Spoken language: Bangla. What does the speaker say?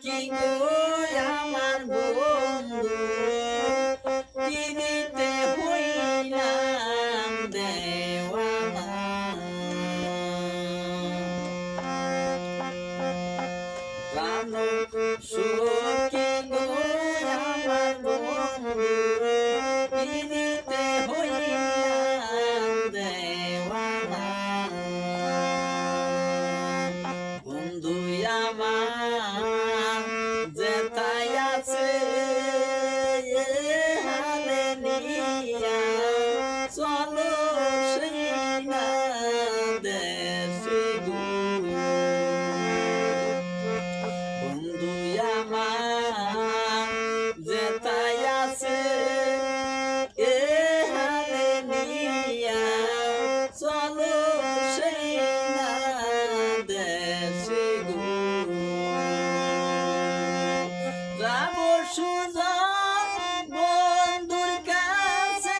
কি গো আমার বন্ধু পিড়িতে হইলাম দেওয়ানা প্রাণ সখী গো আমার বন্ধু পিড়িতে হইলাম দেওয়ানা বন্ধু আমার যেথায় আছে হালে নিয়া চলো সেই না দেশে গো বন্ধু আমার যেথায় আছে হালে নিয়া চলো সেই না দেশে গো যাব সুজা